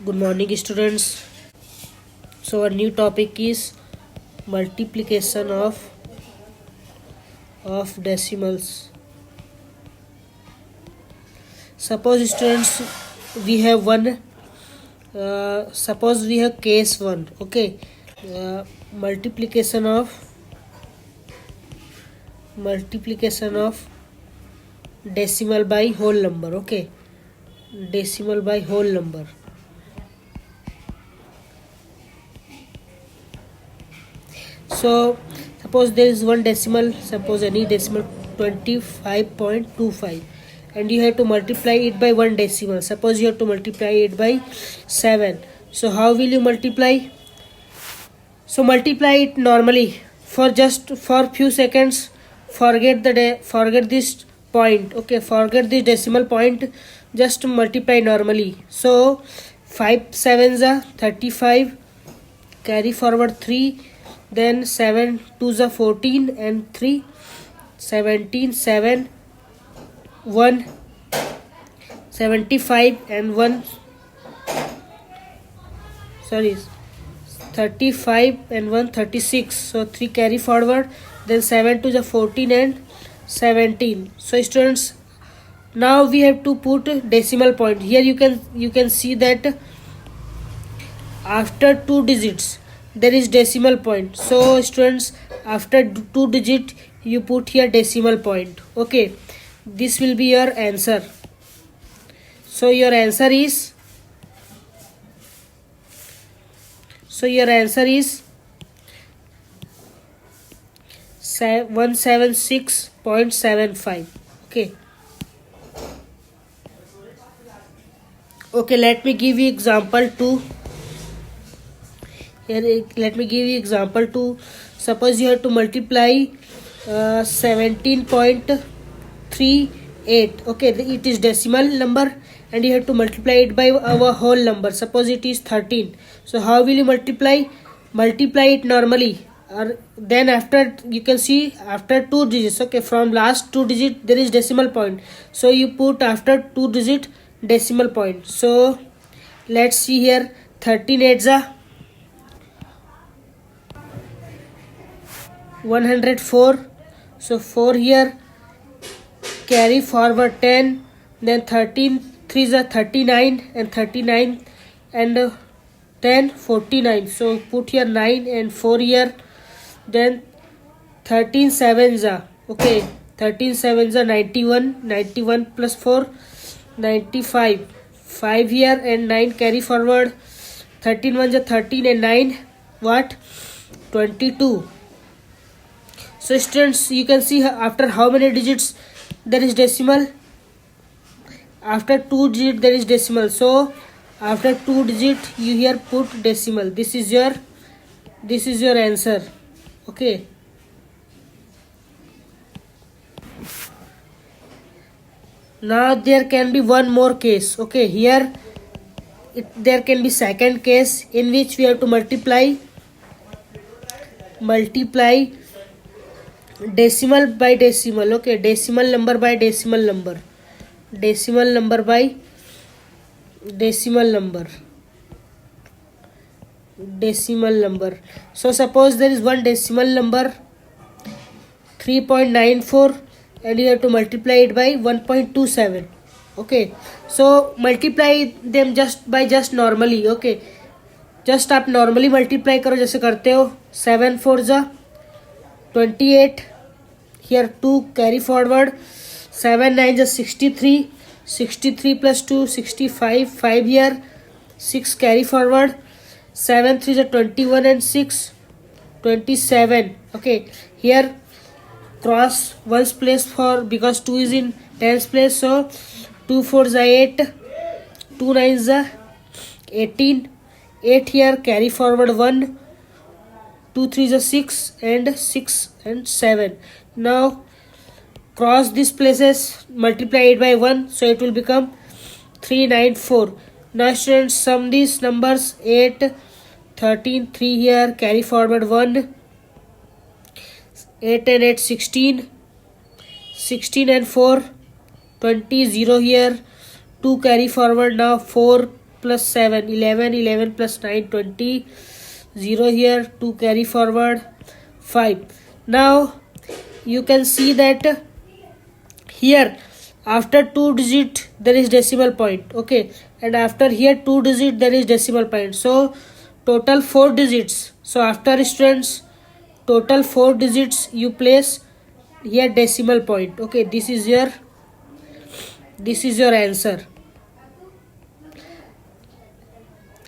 Good morning, students. So, our new topic is multiplication of decimals. Suppose, students, we have one. Suppose we have case one. Okay, multiplication of decimal by whole number. Okay, decimal by whole number. So suppose there is one decimal, suppose any decimal 25.25, and you have to multiply it by one decimal. Suppose you have to multiply it by 7. So how will you multiply? So multiply it normally for few seconds. Forget this point. Okay, forget this decimal point. Just multiply normally. So 5 sevens are 35. Carry forward 3, then 7 2s are 14 and 3 17, 7 1 75 and 1 sorry 35 and 1 36. So 3 carry forward, then 7 2s are 14 and 17. So students, now we have to put decimal point. Here you can see that after two digits there is decimal point. So students, after two digit you put here decimal point. Okay, this will be your answer. So your answer is 176.75. Okay, let me give you example 2. Here, let me give you example 2. Suppose you have to multiply 17.38. Okay, it is decimal number and you have to multiply it by our whole number. Suppose it is 13. So how will you multiply? Multiply it normally. Or then after, you can see after two digits. Okay, from last two digit there is decimal point. So you put after two digit decimal point. So let's see here. 13 8s are 104. So 4 here, carry forward 10, then 13 3s are 39 and 39 and 10 49. So put here 9 and 4 here, then 13 sevens are 91 plus 4 95, 5 here and 9 carry forward, 13 ones are 13 and 9 what 22. So students, you can see after how many digits there is decimal. After two digit there is decimal. So after two digit you here put decimal. This is your answer. Okay. Now there can be one more case. Okay, here there can be second case in which we have to multiply decimal by decimal. Okay, decimal number by decimal number, decimal number by decimal number, decimal number. So suppose there is one decimal number 3.94 and you have to multiply it by 1.27. Okay, so multiply them just normally. Okay, just आप normally multiply करो जैसे करते हो. 7 4 जा 28. Here 2 carry forward, 7 9 is 63, 63 plus 2 65, 5 here, 6 carry forward, 7 3 is 21 and 6 27. Okay, here cross ones place for because 2 is in tens place. So 2 4 is 8, 2 9 is 18, 8 here carry forward 1, 2 3 is 6 and 6 and 7. Now cross these places, multiply it by 1, so it will become 394. Now students, sum these numbers. 8 13, 3 here, carry forward 1, 8 and 8 16, 16 and 4 20, 0 here, 2 carry forward. Now 4 plus 7, 11, 11 plus 9, 20, 0 here, 2 carry forward, 5. Now you can see that here after 2 digit there is decimal point, okay, and after here 2 digit there is decimal point, so total 4 digits. So after students total 4 digits you place here decimal point, okay. This is your answer.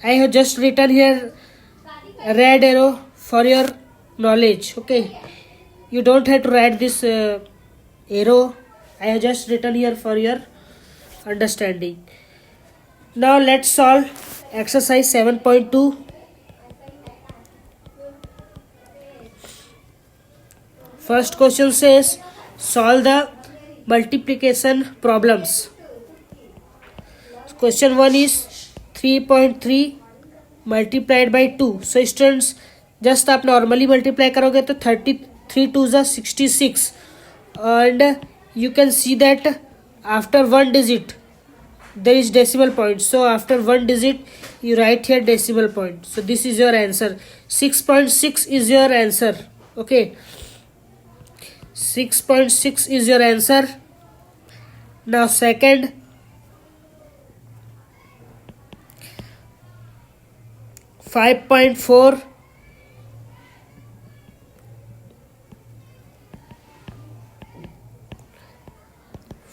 I have just written here red arrow for your knowledge, okay. You don't have to write this arrow. I have just written here for your understanding. Now let's solve exercise 7.2. First question says solve the multiplication problems. Question 1 is 3.3 multiplied by 2. So students just आप normally multiply करोगे तो 33 2 is 66, and you can see that after one digit there is decimal point, so after one digit you write here decimal point. So this is your answer. 6.6 is your answer, okay. 6.6 is your answer. Now second, 5.4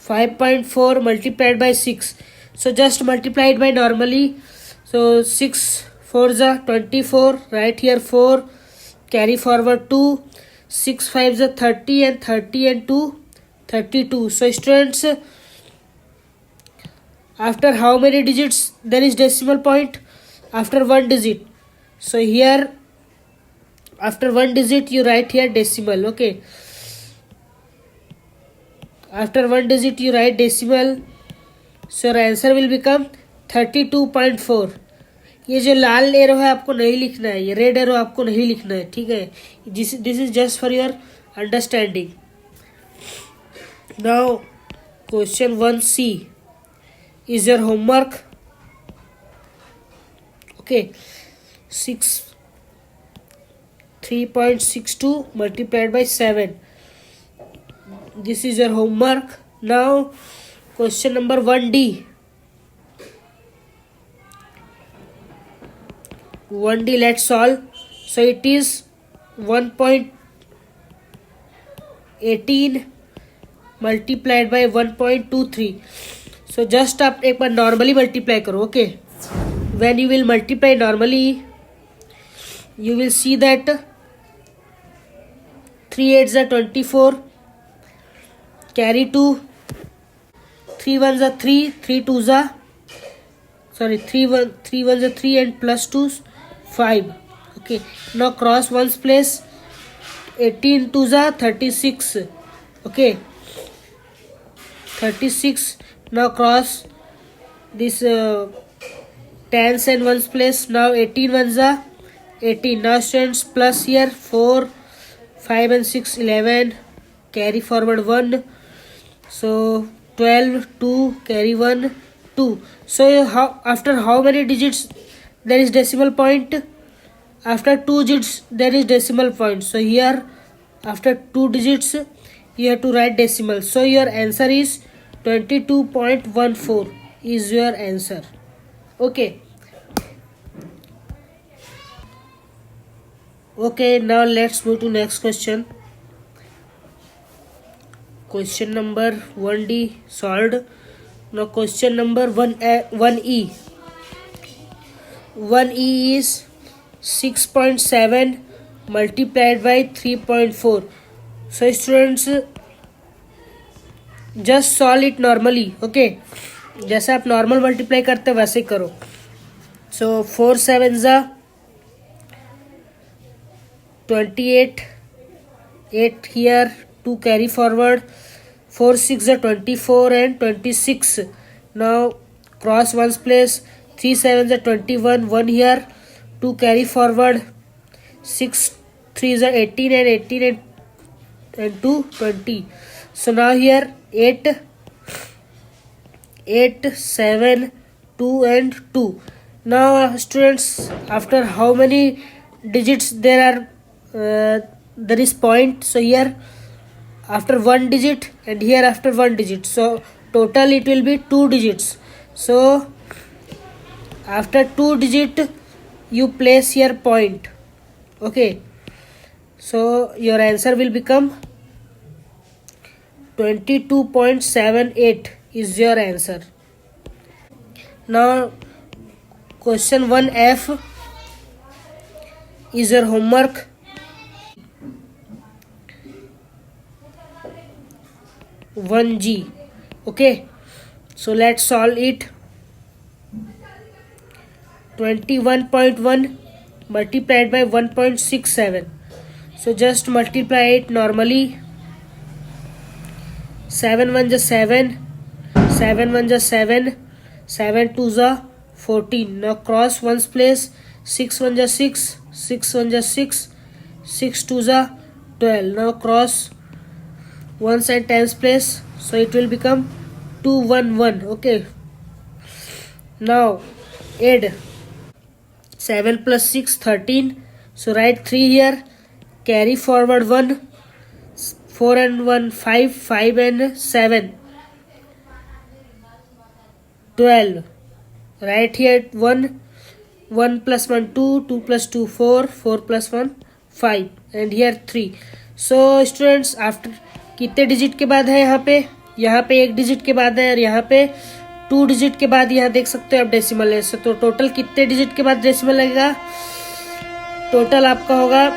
5.4 multiplied by 6. So just multiply it by normally. So 6 4 is 24, right here 4, carry forward 2, 6 5 is 30, and 30 and 2 32. So students, after how many digits there is decimal point? After one digit. So here after one digit you write here decimal, okay. After one digit you write decimal, so your answer will become 32.4. ये जो लाल arrow है आपको नहीं लिखना है, ये red arrow आपको नहीं लिखना है, ठीक है. This is just for your understanding. Now question 1C is your homework, okay. 3.62 multiplied by 7. This is your homework. Now question number 1D. 1D, let's solve. So it is 1.18 multiplied by 1.23. So just आप एक बार normally multiply करो, okay. When you will multiply normally, you will see that 3 8s are 24, carry 2, 3 1s are 3, 3 2s are 3 1s are 3, and plus 2 5, okay. Now cross ones place, 18 2s are 36, okay, 36. Now cross this tens and ones place. Now 18 ones are 18. Now students plus here 4 5 and 6 11, carry forward 1, so 12 2, carry 1 2. So after how many digits there is decimal point? After 2 digits there is decimal point. So here after 2 digits you have to write decimal. So your answer is 22.14 is your answer, okay. Okay, now let's move to next question. Question number 1D solved. Now question number 1E. 1E is 6.7 multiplied by 3.4. So students just solve it normally, okay. जैसे आप normal multiply करते हैं वैसे करो. So 4 7s are 28, 8 here, 2 carry forward, 4 6 are 24 and 26. Now cross ones place, 3 7s are 21, 1 here, 2 carry forward, 6 3s are 18 and 18 and 2 20. So now here 8 7 2 and 2. Now students, after how many digits there is point, so here after one digit and here after one digit, so total it will be 2 digits. So after 2 digit you place here point. Okay, so your answer will become 22.78 is your answer. Now question 1F is your homework. 1G. Okay, so let's solve it. 21.1 multiplied by 1.67. So just multiply it normally. 7 1 is 7, 7 1 is 7, 7 2 is 14. Now cross ones place. 6 1 is 6, 6 1 is 6, 6 2 is 12. Now cross ones and tens place, so it will become 2 1 1. Okay, now add 7 plus 6 13. So write 3 here, carry forward 1, 4 and 1 5, 5 and 7 12. Write here 1, 1 plus 1 2, 2 plus 2 4, 4 plus 1 5 and here 3. So students, after कितने digit के बाद है यहाँ पे 1 digit के बाद है और यहाँ पे 2 डिजिट के बाद यहाँ देख सकते हो आप डेसिमल है. तो टोटल कितने डिजिट के बाद डेसिमल लगेगा? टोटल आपका होगा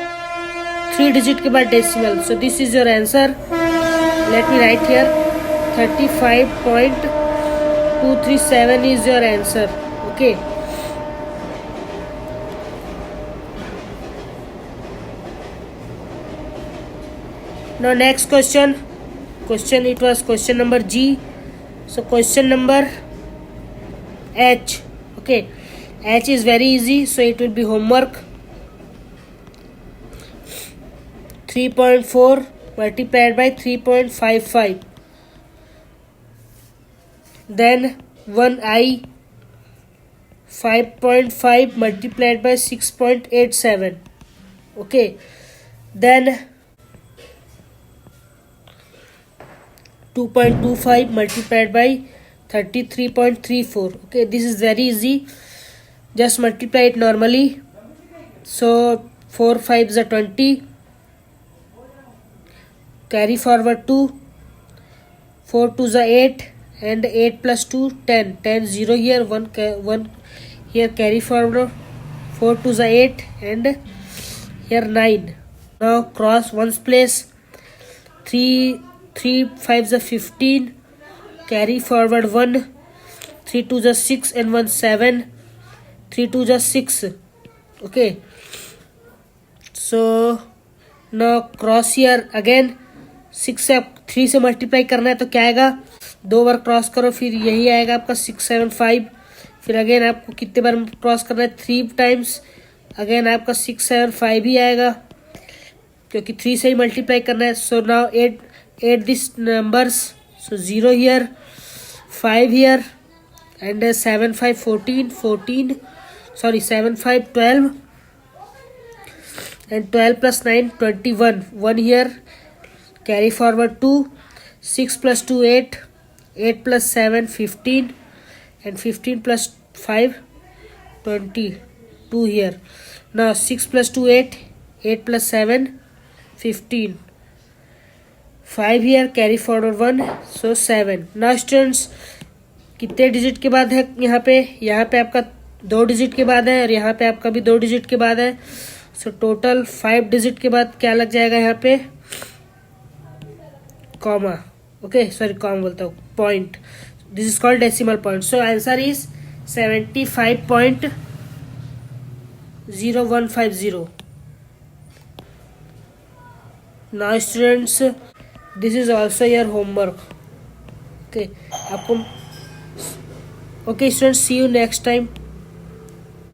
3 डिजिट के बाद decimal. So this is your answer. Let me right here 35.237 is your answer. Okay, now next question it was question number G. So question number H. Okay, H is very easy, so it will be homework. 3.4 multiplied by 3.55, then 1I 5.5 multiplied by 6.87. Okay, then 2.25 multiplied by 33.34. Okay, this is very easy, just multiply it normally. So 4 5s are 20, carry forward 2, 4 2s are 8 and 8 plus 2 10, 10 0 here, 1 here, carry forward 4 2s are 8 and here 9. Now cross ones place. 3 5s are 15, carry forward 1, 3 2s are 6 and 1 7, 3 2s are 6. Okay, so now cross here again. 6 से 3 से multiply करना है तो क्या आएगा? 2 बार cross करो, फिर यही आएगा आपका 6 7 5. फिर अगेन आपको कितने बार क्रॉस करना है? 3 टाइम्स. अगेन आपका 6 7 5 ही आएगा क्योंकि 3 से ही मल्टीप्लाई करना है. So now add these numbers. So 0 here, 5 here and 7 5 14, sorry 7 5 12 and 12 plus 9 21, 1 here, carry forward 2, 6 plus 2 8, 8 plus 7 15 and 15 plus 5 20, 2 here. Now 6 plus 2 8, 8 plus 7 15, 5 here, carry forward 1, so 7. Now students, कितने digit के बाद है यहाँ पे आपका 2 digit के बाद है और यहाँ पे आपका भी 2 डिजिट के बाद है. सो टोटल 5 डिजिट के बाद क्या लग जाएगा यहाँ पे? कॉमा. ओके, सॉरी कॉमा बोलता हूँ, point. This is called decimal point. So answer is 75.0150. Now students, this is also your homework. Okay, आपको okay students, see you next time.